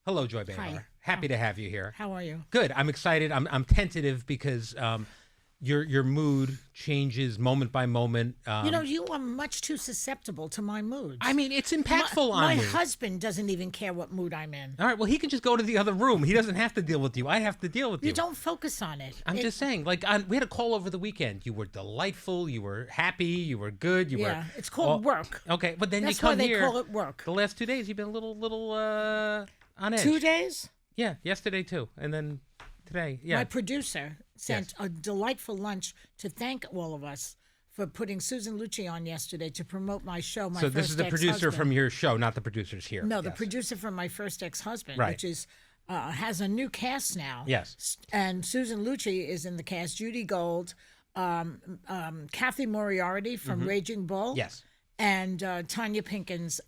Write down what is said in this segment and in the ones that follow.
Hello, Joy Behar. Hi. Happy to have you here. How are you? Good. I'm excited. I'm tentative because your mood changes moment by moment. You are much too susceptible to my moods. I mean, it's impactful on my me. husband doesn't even care what mood I'm in. All right. Well, he can just go to the other room. He doesn't have to deal with you. I have to deal with you. You don't focus on it. I'm just saying. Like, we had a call over the weekend. You were delightful. You were happy. You were good. Yeah, it's called work. Okay, but then That's you come why they here. call it work. The last 2 days, you've been a little on edge. 2 days? Yeah, yesterday too, and then today. Yeah. My producer sent a delightful lunch to thank all of us for putting Susan Lucci on yesterday to promote my show. So this is the producer from your show, not the producers here. No, the producer from my first ex-husband, Right. which is has a new cast now. Yes. And Susan Lucci is in the cast. Judy Gold, Kathy Moriarty from Raging Bull. Yes. And Tanya Pinkins.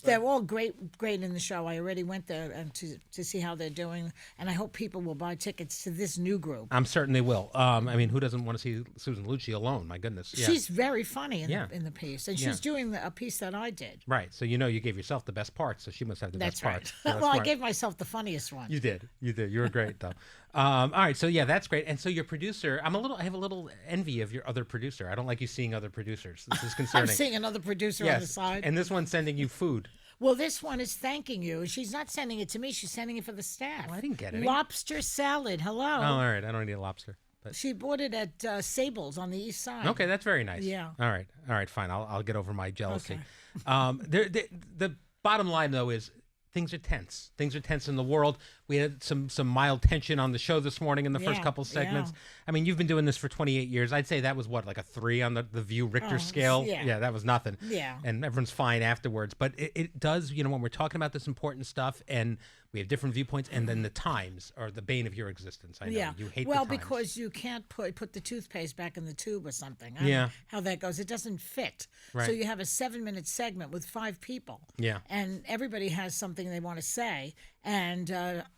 They're all great in the show. I already went there to see how they're doing, and I hope people will buy tickets to this new group. I'm certain they will. I mean, who doesn't want to see Susan Lucci alone? My goodness. Yeah. She's very funny in the piece, and she's doing a piece that I did. Right. So you gave yourself the best part, so she must have the That's best right. part. So Well, I gave myself the funniest one. You did. You were great though. All right. So yeah, that's great. And so your producer, I have a little envy of your other producer. I don't like you seeing other producers. This is concerning. I'm seeing another producer on the side. And this one's sending you food. Well, this one is thanking you. She's not sending it to me. She's sending it for the staff. Well, I didn't get any. Lobster salad. Hello. Oh, all right. I don't need a lobster. But She bought it at Sable's on the east side. okay, that's very nice. Yeah. All right. Fine. I'll get over my jealousy. Okay. The bottom line though is things are tense. Things are tense in the world. We had some mild tension on the show this morning in the first couple segments. Yeah. I mean, you've been doing this for 28 years. I'd say that was like a 3 on the View Richter scale. yeah. That was nothing. Yeah. And everyone's fine afterwards. But it does, when we're talking about this important stuff and we have different viewpoints, and then the times are the bane of your existence. I know you hate the times. Because you can't put the toothpaste back in the tube or something. I Yeah. don't know how that goes. It doesn't fit. Right. So you have a 7-minute segment with 5 people. Yeah. And everybody has something they want to say. And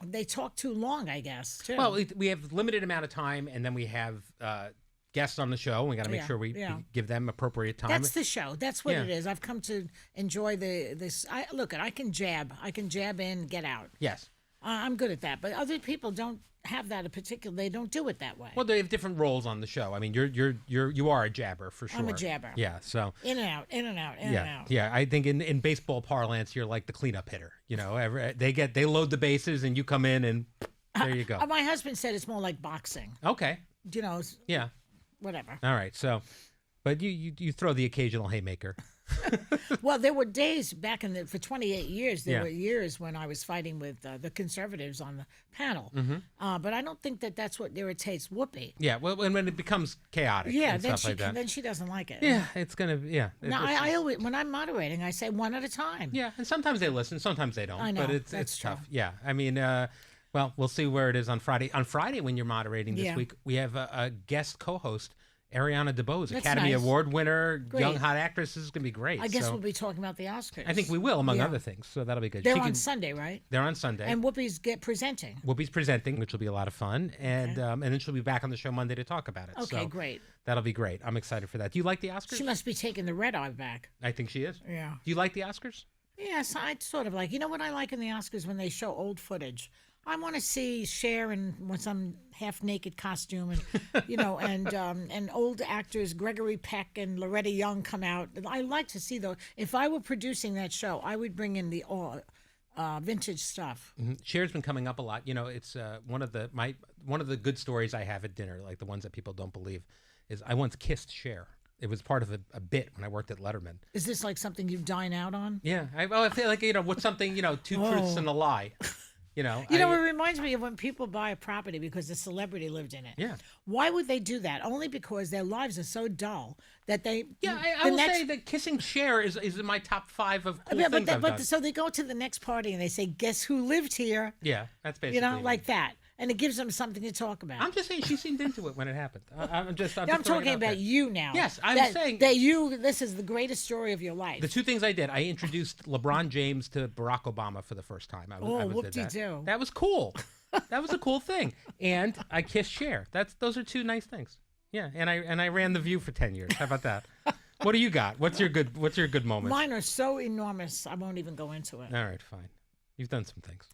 they talk too long, I guess, too. Well, we have limited amount of time, and then we have guests on the show. We got to make sure we give them appropriate time. That's the show. That's what it is. I've come to enjoy this. I can jab. I can jab in, get out. Yes. I'm good at that. But other people don't have that they don't do it that way. Well, they have different roles on the show. I mean, you are a jabber for sure. I'm a jabber. Yeah. So in and out, in and out, in and out. Yeah. I think in baseball parlance, you're like the cleanup hitter. They load the bases, and you come in, and there you go. My husband said it's more like boxing. Okay. Yeah. Whatever. All right. So, but you throw the occasional haymaker. Well, there were days back for 28 years. There Yeah. were years when I was fighting with the conservatives on the panel. But I don't think that's what irritates Whoopi. Yeah. Well, when it becomes chaotic. Yeah, and then stuff like that. then she doesn't like it. Yeah, it's gonna. Yeah. No, I always when I'm moderating, I say one at a time. Yeah, and sometimes they listen, sometimes they don't. I know, but it's that's true. tough. Yeah, I mean, well, we'll see where it is on Friday. On Friday, when you're moderating this Yeah. week, we have a guest co-host, Ariana DeBose, That's Academy nice. Award winner, Great. young hot actress. This is gonna be great. I guess So we'll be talking about the Oscars. I think we will, among Yeah. other things. So that'll be good. They're on Sunday, right? They're on Sunday. And Whoopi's presenting. Whoopi's presenting, which will be a lot of fun, and then she'll be back on the show Monday to talk about it. Okay, so great. That'll be great. I'm excited for that. Do you like the Oscars? She must be taking the red eye back. I think she is. Yeah. Do you like the Oscars? Yes, I sort of like. You know what I like in the Oscars when they show old footage. I want to see Cher in some half-naked costume, and and old actors Gregory Peck and Loretta Young come out. I like to see those. If I were producing that show, I would bring in the vintage stuff. Cher's been coming up a lot. It's one of the good stories I have at dinner, like the ones that people don't believe, is I once kissed Cher. It was part of a bit when I worked at Letterman. Is this like something you dine out on? Yeah, I feel like what's something two truths and a lie. It reminds me of when people buy a property because a celebrity lived in it. Yeah. Why would they do that? Only because their lives are so dull that they. Yeah, I will say that kissing Cher is in my top 5 of cool things I've done. So they go to the next party and they say, "Guess who lived here?" Yeah, that's basically like that. And it gives them something to talk about. I'm just saying she seemed into it when it happened. I'm talking about you now. Yes, I'm saying that this is the greatest story of your life. The 2 things I did, I introduced LeBron James to Barack Obama for the first time. I whoop-de-doo. That was cool. That was a cool thing. And I kissed Cher. Those are 2 nice things. Yeah, and I ran The View for 10 years. How about that? What do you got? What's your good moment? Mine are so enormous, I won't even go into it. All right, fine. You've done some things.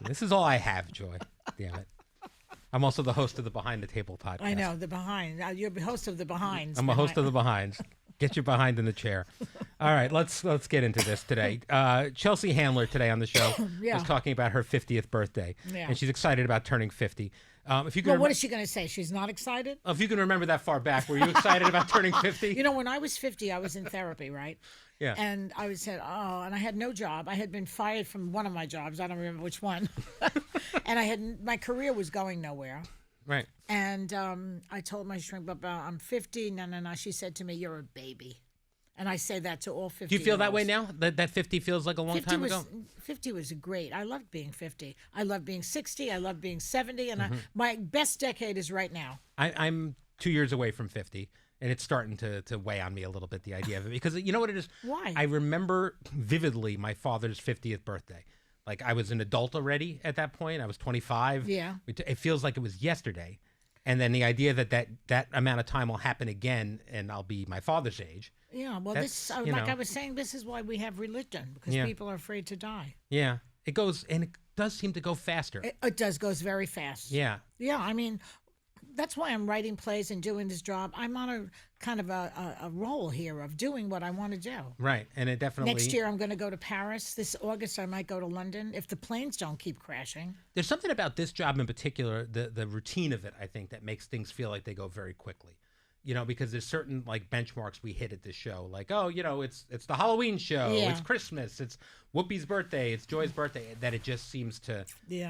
This is all I have, Joy. Damn it. I'm also the host of the Behind the Table podcast. I know, the behind. You're the host of the behinds. I'm a host of the behinds. Get your behind in the chair. All right, let's get into this today. Chelsea Handler today on the show was talking about her 50th birthday, and she's excited about turning 50. If you can what is she going to say? She's not excited? If you can remember that far back, were you excited about turning 50? You know, when I was 50, I was in therapy, right? Yeah. And I said, and I had no job. I had been fired from one of my jobs. I don't remember which one. And my career was going nowhere. Right. And I told my shrink, but I'm 50. No. She said to me, "You're a baby." And I say that to all 50. Do you feel that way now? That 50 feels like a long time ago? 50 was great. I loved being 50. I loved being 60. I loved being 70. And my best decade is right now. I'm 2 years away from 50. And it's starting to weigh on me a little bit, the idea of it. Because you know what it is? Why? I remember vividly my father's 50th birthday. Like, I was an adult already at that point. I was 25. Yeah. It feels like it was yesterday. And then the idea that amount of time will happen again and I'll be my father's age. Yeah, well, I was saying, this is why we have religion, because people are afraid to die. Yeah. It goes, and it does seem to go faster. It goes very fast. Yeah. Yeah, I mean, that's why I'm writing plays and doing this job. I'm on a kind of a role here of doing what I want to do. Right, and it definitely... Next year I'm going to go to Paris. This August I might go to London if the planes don't keep crashing. There's something about this job in particular, the routine of it, I think, that makes things feel like they go very quickly. You know, because there's certain like benchmarks we hit at this show, like, oh, you know, it's the Halloween show, it's Christmas, it's Whoopi's birthday, it's Joy's birthday, that it just seems to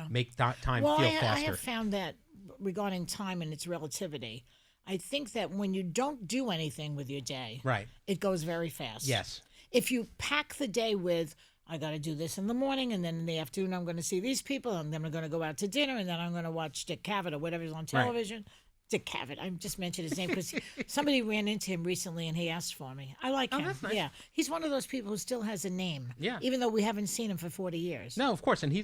make time feel faster. I have found that regarding time and its relativity, I think that when you don't do anything with your day, right, it goes very fast. Yes. If you pack the day with, I got to do this in the morning, and then in the afternoon I'm going to see these people, and then I'm going to go out to dinner, and then I'm going to watch Dick Cavett or whatever's on television. Right. Dick Cavett. I just mentioned his name because somebody ran into him recently and he asked for me. I like him. That's nice. Yeah. He's one of those people who still has a name. Yeah. Even though we haven't seen him for 40 years. No, of course. And he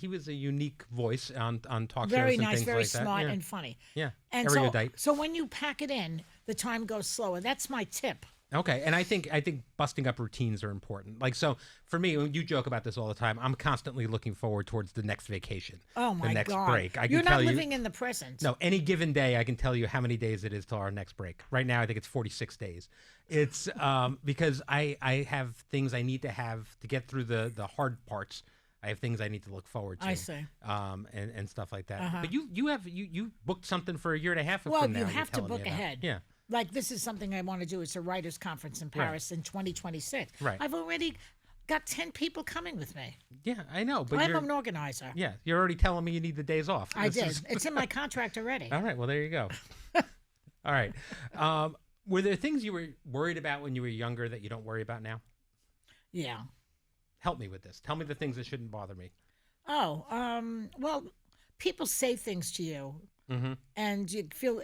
was a unique voice on talk shows very and nice, things very like that. smart and funny. Yeah. And erudite. so when you pack it in, the time goes slower. That's my tip. Okay, and I think busting up routines are important. Like, so for me, when you joke about this all the time, I'm constantly looking forward towards the next vacation. Oh my God! The next break. You're not living in the present. No, any given day, I can tell you how many days it is till our next break. Right now, I think it's 46 days. It's because I have things I need to have to get through the hard parts. I have things I need to look forward to. I see. And stuff like that. But you booked something for a year and a half from now. Well, you have to book ahead. Yeah. Like, this is something I want to do. It's a writers' conference in Paris in 2026. Right. I've already got 10 people coming with me. Yeah, I know. But I'm an organizer. Yeah, you're already telling me you need the days off. I did. It's in my contract already. All right, well, there you go. All right. Were there things you were worried about when you were younger that you don't worry about now? Yeah. Help me with this. Tell me the things that shouldn't bother me. Oh, well, people say things to you, and you feel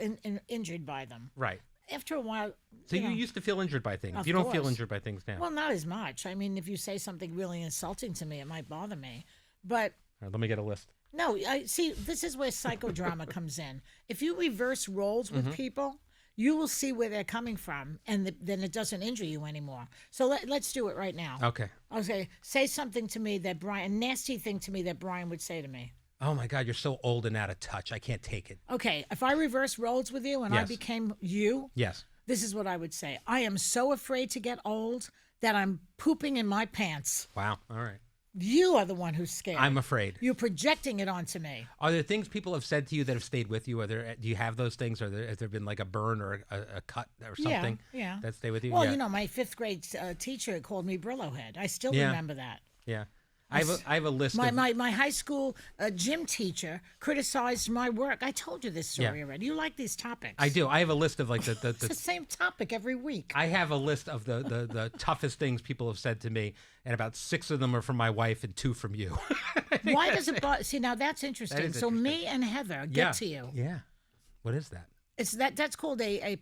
injured by them. Right. After a while... So you used to feel injured by things. Of you don't course. feel injured by things now. Well, not as much. I mean, if you say something really insulting to me, it might bother me. But... All right, let me get a list. No, see, this is where psychodrama comes in. If you reverse roles with people, you will see where they're coming from, and then it doesn't injure you anymore. So let's do it right now. Okay. Okay, say something to me that Brian, a nasty thing to me that Brian would say to me. Oh my God, you're so old and out of touch. I can't take it. Okay, if I reverse roles with you and I became you, this is what I would say. I am so afraid to get old that I'm pooping in my pants. Wow, all right. You are the one who's scared. I'm afraid. You're projecting it onto me. Are there things people have said to you that have stayed with you? Do you have those things? Has there been like a burn or a cut or something that stay with you? Well, you know, my 5th grade teacher called me Brillo Head. I still remember that. Yeah. I have a list my high school gym teacher criticized my work. I told you this story already. You like these topics. I do. I have a list of like it's the same topic every week. I have a list of the toughest things people have said to me, and about 6 of them are from my wife and 2 from you. Why does it bother? See, now that's interesting. So interesting. Me and Heather get to you. Yeah. What is that? It's that's called a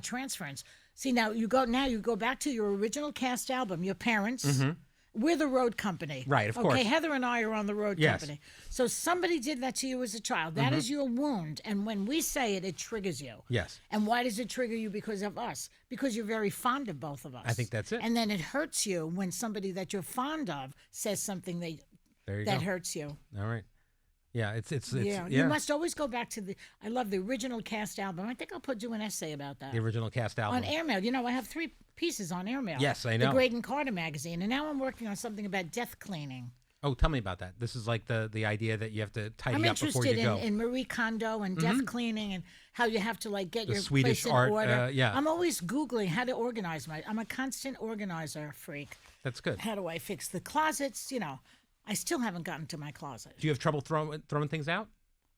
transference. See, now you go back to your original cast album, your parents. We're the road company. Right, of course. Okay, Heather and I are on the road company. So somebody did that to you as a child. That is your wound. And when we say it, it triggers you. Yes. And why does it trigger you? Because of us. Because you're very fond of both of us. I think that's it. And then it hurts you when somebody that you're fond of says something that There you that go. hurts you. All right. Yeah, it's Yeah, you must always go back to I love the original cast album. I think I'll do an essay about that. The original cast album. On Airmail. I have 3 pieces on Airmail. Yes, I know. The Graydon Carter magazine. And now I'm working on something about death cleaning. Oh, tell me about that. This is like the idea that you have to tidy up before you go. I'm interested in Marie Kondo and death cleaning and how you have to get your Swedish place in art, order. yeah. I'm always Googling how to organize I'm a constant organizer freak. That's good. How do I fix the closets? I still haven't gotten to my closet. Do you have trouble throwing things out?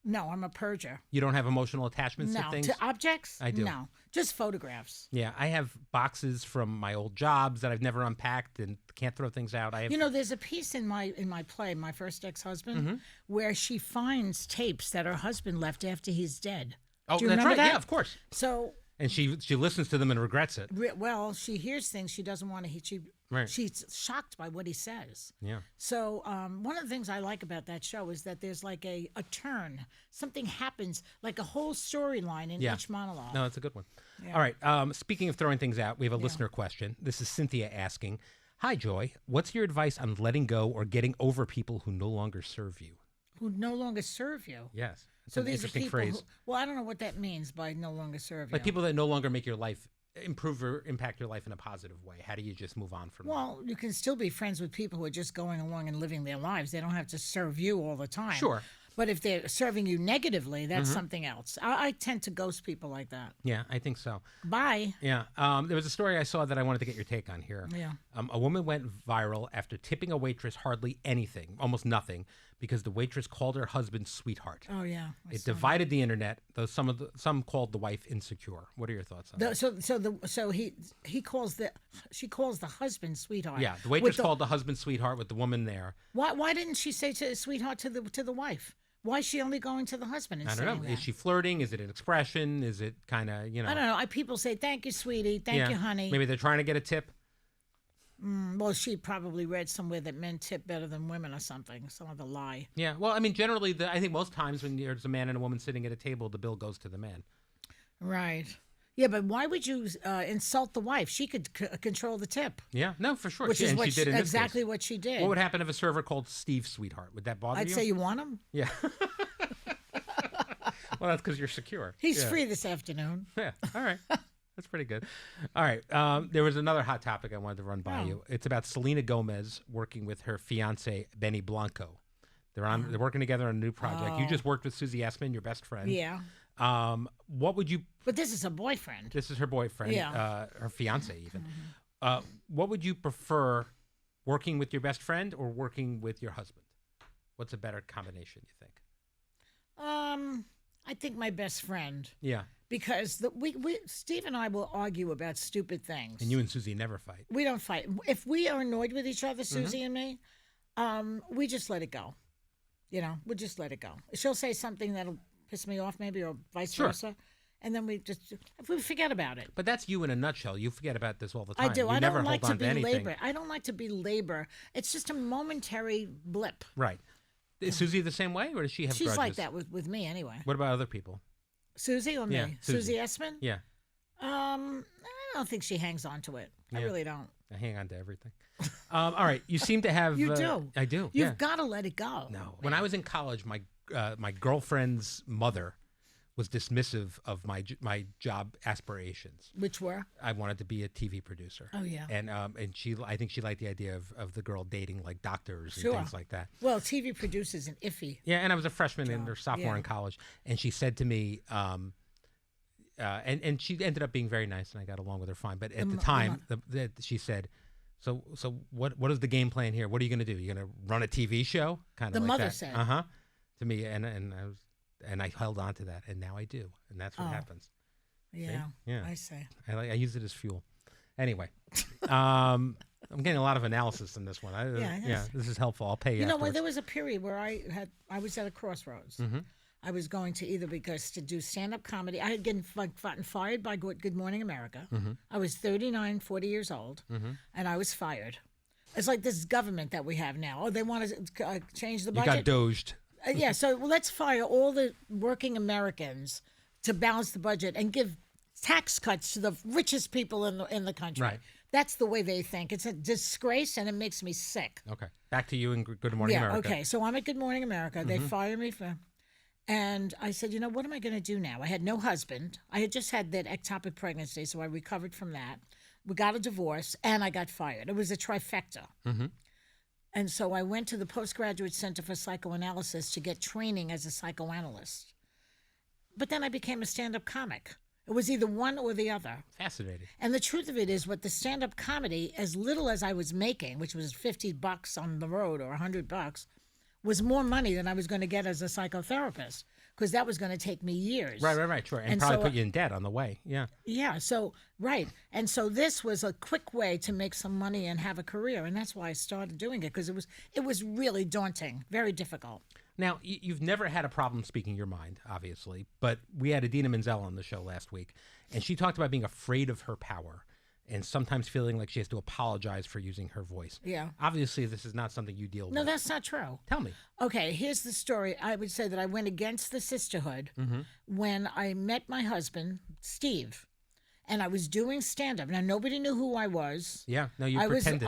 No, I'm a purger. You don't have emotional attachments to things? To objects? I do. No, just photographs. Yeah, I have boxes from my old jobs that I've never unpacked and can't throw things out. There's a piece in my play, My First Ex-Husband, where she finds tapes that her husband left after he's dead. Oh, Do you that's remember right. that? Yeah, of course. So. And she listens to them and regrets it. Well, she hears things she doesn't want to. She's shocked by what he says. Yeah. So one of the things I like about that show is that there's like a turn. Something happens, like a whole storyline in each monologue. No, that's a good one. Yeah. All right. Speaking of throwing things out, we have a listener question. This is Cynthia asking, "Hi, Joy. What's your advice on letting go or getting over people who no longer serve you?" Who no longer serve you? Yes. It's So an these are interesting people phrase. I don't know what that means by no longer serve Like you. people that no longer make your life improve or impact your life in a positive way. How do you just move on from Well, you can still be friends with people who are just going along and living their lives. They don't have to serve you all the time. Sure. But if they're serving you negatively, that's something else. I tend to ghost people like that. that? Yeah, I think so. Bye. Yeah. There was a story I saw that I wanted to get your take on here. Yeah. A woman went viral after tipping a waitress hardly anything, almost nothing, because the waitress called her husband sweetheart. Oh yeah. It divided the internet, though some called the wife insecure. What are your thoughts on that? So she calls the husband sweetheart. Yeah, the waitress called the husband sweetheart with the woman there. Why didn't she say sweetheart to the wife? Why is she only going to the husband? And I don't know. saying that? Is she flirting? Is it an expression? Is it kind of I don't know. People say thank you, sweetie. Thank you, honey. Maybe they're trying to get a tip. Well, she probably read somewhere that men tip better than women or something. Some other lie. Yeah. Well, I mean, generally, I think most times when there's a man and a woman sitting at a table, the bill goes to the man. Right. Yeah, but why would you insult the wife? She could control the tip. Yeah. No, for sure. Which is she did in this exactly case. what she did. What would happen if a server called Steve sweetheart? Would that bother you? I'd say you want him. Yeah. Well, that's because you're secure. He's free this afternoon. Yeah. All right. That's pretty good. All right. There was another hot topic I wanted to run by you. It's about Selena Gomez working with her fiance Benny Blanco. They're working together on a new project. You just worked with Susie Essman, your best friend. Yeah. What would you? But this is a boyfriend. This is her boyfriend. Yeah. Her fiance even. What would you prefer, working with your best friend or working with your husband? What's a better combination, you think? I think my best friend. Yeah. Because Steve and I will argue about stupid things. And you and Susie never fight. We don't fight. If we are annoyed with each other, Susie and me, we just let it go. We'll just let it go. She'll say something that'll piss me off maybe, or vice versa. And then we forget about it. But that's you in a nutshell. You forget about this all the time. I do. You I never don't like hold to on be anything. labor. I don't like to be labor. It's just a momentary blip. Right. Is Susie the same way, or does she have She's grudges? like that with me anyway. What about other people? Susie or me? Yeah, Susie Essman? Yeah. I don't think she hangs on to it. I really don't. I hang on to everything. All right. You seem to have... You do. I do. You've got to let it go. No. When I was in college, my girlfriend's mother was dismissive of my job aspirations. Which were? I wanted to be a TV producer. Oh, yeah. And I think she liked the idea of the girl dating like doctors and Sure. things like that. Well, TV producers an iffy. Yeah, and I was a freshman or sophomore in college, and she said to me, and she ended up being very nice, and I got along with her fine. But at the time, she said, "So what is the game plan here? What are you going to do? You're going to run a TV show?" Kind of The like mother that. said. To me, and I held on to that, and now I do, and that's what happens. Yeah. Yeah. I say. I use it as fuel. Anyway, I'm getting a lot of analysis in this one. This is helpful. I'll pay you. There was a period where I was at a crossroads. Mm-hmm. I was going to either to do stand-up comedy. I had gotten fired by Good Morning America. Mm-hmm. I was 39, 40 years old, and I was fired. It's like this government that we have now. Oh, they want to change the budget. You got doged. Yeah, so let's fire all the working Americans to balance the budget and give tax cuts to the richest people in the country. Right. That's the way they think. It's a disgrace, and it makes me sick. Okay. Back to you in Good Morning America. Okay. So I'm at Good Morning America. They fire me for... And I said, what am I going to do now? I had no husband. I had just had that ectopic pregnancy, so I recovered from that. We got a divorce, and I got fired. It was a trifecta. Mm-hmm. And so I went to the Postgraduate Center for Psychoanalysis to get training as a psychoanalyst. But then I became a stand-up comic. It was either one or the other. Fascinating. And the truth of it is, what the stand-up comedy, as little as I was making, which was $50 on the road or $100, was more money than I was going to get as a psychotherapist, because that was going to take me years. Right, sure. And probably put you in debt on the way. Yeah. Yeah, so, right. And so this was a quick way to make some money and have a career, and that's why I started doing it, because it was really daunting, very difficult. Now, you've never had a problem speaking your mind, obviously, but we had Adina Menzel on the show last week, and she talked about being afraid of her power and sometimes feeling like she has to apologize for using her voice. Yeah. Obviously, this is not something you deal with. No, that's not true. Tell me. Okay, here's the story. I would say that I went against the sisterhood when I met my husband, Steve, and I was doing stand-up. Now, nobody knew who I was. Yeah, no, you pretended.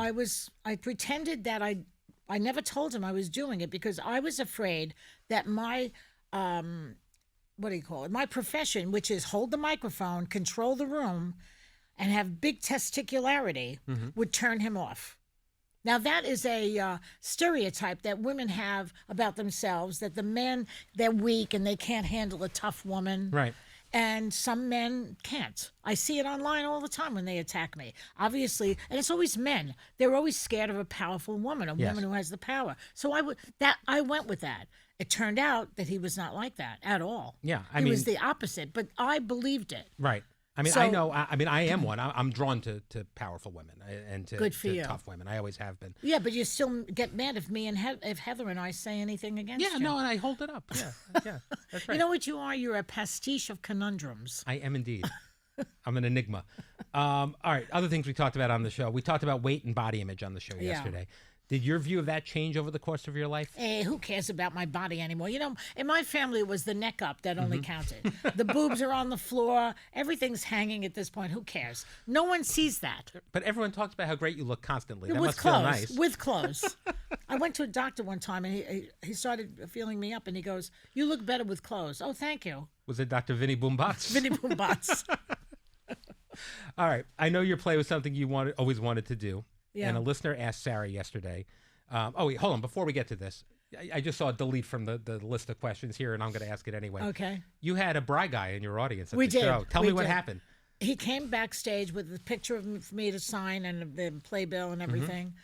I pretended that I never told him I was doing it, because I was afraid that my, my profession, which is hold the microphone, control the room, and have big testicularity, would turn him off. Now, that is a stereotype that women have about themselves, that the men, they're weak and they can't handle a tough woman. Right. And some men can't. I see it online all the time when they attack me. Obviously, and it's always men. They're always scared of a powerful woman, woman who has the power. So I went with that. It turned out that he was not like that at all. Yeah, he was the opposite, but I believed it. Right. I mean, I am one. I'm drawn to powerful women and to tough women. I always have been. Yeah, but you still get mad if me and if Heather and I say anything against you. Yeah, no, and I hold it up. Yeah, that's right. You know what you are? You're a pastiche of conundrums. I am indeed. I'm an enigma. All right, other things we talked about on the show. We talked about weight and body image on the show yesterday. Did your view of that change over the course of your life? Hey, who cares about my body anymore? In my family, it was the neck up that only counted. The boobs are on the floor. Everything's hanging at this point. Who cares? No one sees that. But everyone talks about how great you look constantly. That with must clothes, feel nice. With clothes. I went to a doctor one time, and he started feeling me up, and he goes, "You look better with clothes." Oh, thank you. Was it Dr. Vinny Boombots? Vinny Boombots. All right. I know your play was something you always wanted to do. Yeah. And a listener asked Sarah yesterday. Wait, hold on. Before we get to this, I just saw a delete from the list of questions here, and I'm going to ask it anyway. Okay. You had a Bry guy in your audience at the show. Tell me what happened. He came backstage with a picture of me to sign and the playbill and everything.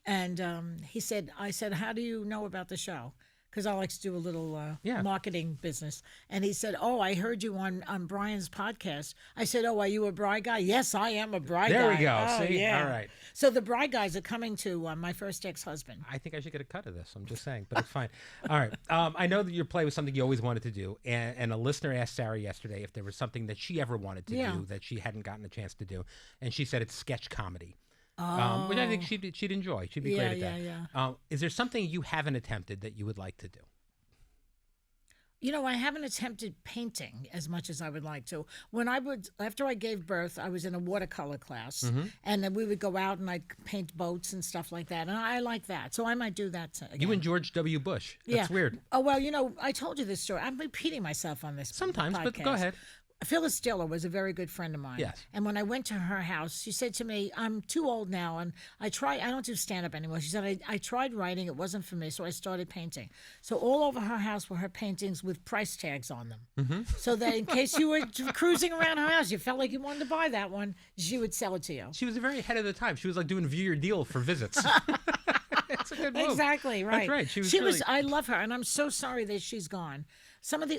And I said, how do you know about the show? Because I like to do a little marketing business. And he said, oh, I heard you on Brian's podcast. I said, oh, are you a Bry guy? Yes, I am a Bry guy. There we go. Oh, see? Yeah. All right. So the Bry guys are coming to my first ex-husband. I think I should get a cut of this. I'm just saying, but it's fine. All right. I know that your play was something you always wanted to do. And a listener asked Sarah yesterday if there was something that she ever wanted to do that she hadn't gotten a chance to do. And she said it's sketch comedy. Which I think she'd enjoy. She'd be great at that. Yeah. Is there something you haven't attempted that you would like to do? I haven't attempted painting as much as I would like to. After I gave birth, I was in a watercolor class, and then we would go out and I'd paint boats and stuff like that, and I like that. So I might do that again. You and George W. Bush. That's weird. Oh, well, I told you this story. I'm repeating myself on this sometimes, podcast. But go ahead. Phyllis Diller was a very good friend of mine. Yes. And when I went to her house, she said to me, I'm too old now, and I don't do stand-up anymore. She said, I tried writing. It wasn't for me, so I started painting. So all over her house were her paintings with price tags on them. So that in case you were cruising around her house, you felt like you wanted to buy that one, she would sell it to you. She was very ahead of the time. She was like doing view your deal for visits. It's a good move. Exactly, right. That's right. She was. I love her, and I'm so sorry that she's gone. Some of they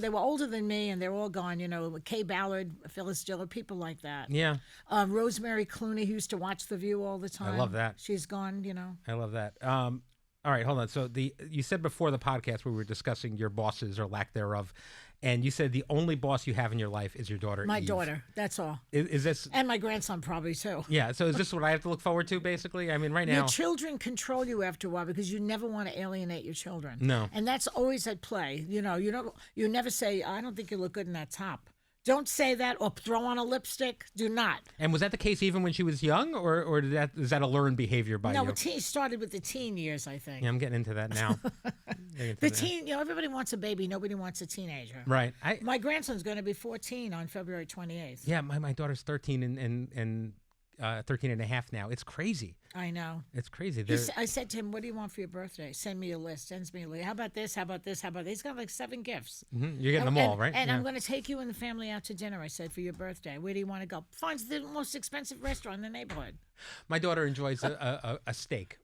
were older than me, and they're all gone. Kay Ballard, Phyllis Diller, people like that. Yeah. Rosemary Clooney, who used to watch The View all the time. I love that. She's gone, I love that. All right, hold on. So you said before the podcast we were discussing your bosses or lack thereof, and you said the only boss you have in your life is your daughter, My Eve. daughter, that's all. Is this... And my grandson probably, too. Yeah, so is this what I have to look forward to, basically? I mean, right now... Your children control you after a while because you never want to alienate your children. No. And that's always at play. You never say, I don't think you look good in that top. Don't say that or throw on a lipstick. Do not. And was that the case even when she was young, or is that a learned behavior by you? No, it started with the teen years, I think. Yeah, I'm getting into that now. Teen, everybody wants a baby. Nobody wants a teenager. Right. My grandson's going to be 14 on February 28th. Yeah, my daughter's 13 and 13 and a half now. It's crazy. I know. It's crazy. I said to him, "What do you want for your birthday? Send me a list." Sends me a list. How about this? How about this? How about this? He's got like 7 gifts. Mm-hmm. You're getting them all, right? And I'm going to take you and the family out to dinner, I said, for your birthday. Where do you want to go? Finds the most expensive restaurant in the neighborhood. My daughter enjoys a steak.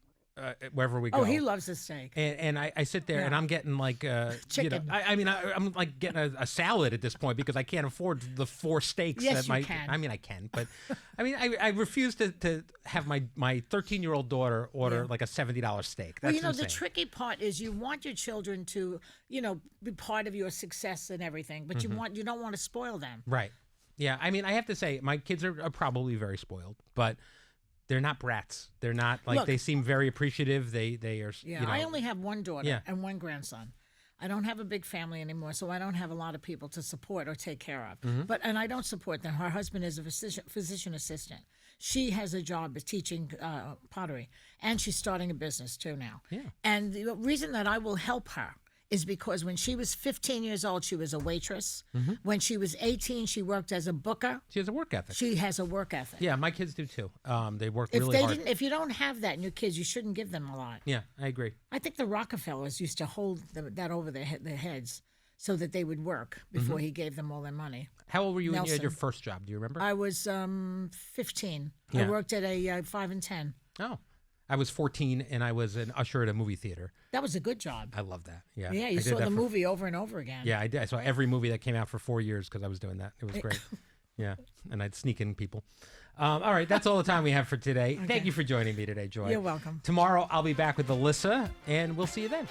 Wherever we go. Oh, he loves a steak. And I sit there and I'm getting like chicken. I'm like getting a salad at this point because I can't afford the 4 steaks. Yes, you can. I mean, I can, but I refuse to have my 13-year-old daughter order like a $70 steak. That's insane. The tricky part is you want your children to, be part of your success and everything, but you don't want to spoil them. Right. Yeah. I mean, I have to say my kids are probably very spoiled, but they're not brats. They're not like they seem very appreciative. They are. Yeah, I only have one daughter and one grandson. I don't have a big family anymore, so I don't have a lot of people to support or take care of. Mm-hmm. And I don't support them. Her husband is a physician assistant. She has a job as teaching pottery, and she's starting a business too now. Yeah. And the reason that I will help her is because when she was 15 years old, she was a waitress. Mm-hmm. When she was 18, she worked as a booker. She has a work ethic. She has a work ethic. Yeah, my kids do too. They work really hard. If you don't have that in your kids, you shouldn't give them a lot. Yeah, I agree. I think the Rockefellers used to hold that over their heads so that they would work before he gave them all their money. How old were you when you had your first job? Do you remember? I was 15. Yeah. I worked at a 5 and 10. Oh. I was 14 and I was an usher at a movie theater. That was a good job. I love that. Yeah. Yeah, you saw the movie over and over again. Yeah, I did. I saw every movie that came out for 4 years because I was doing that. It was great. Yeah, and I'd sneak in people. All right, that's all the time we have for today. Okay. Thank you for joining me today, Joy. You're welcome. Tomorrow I'll be back with Alyssa, and we'll see you then.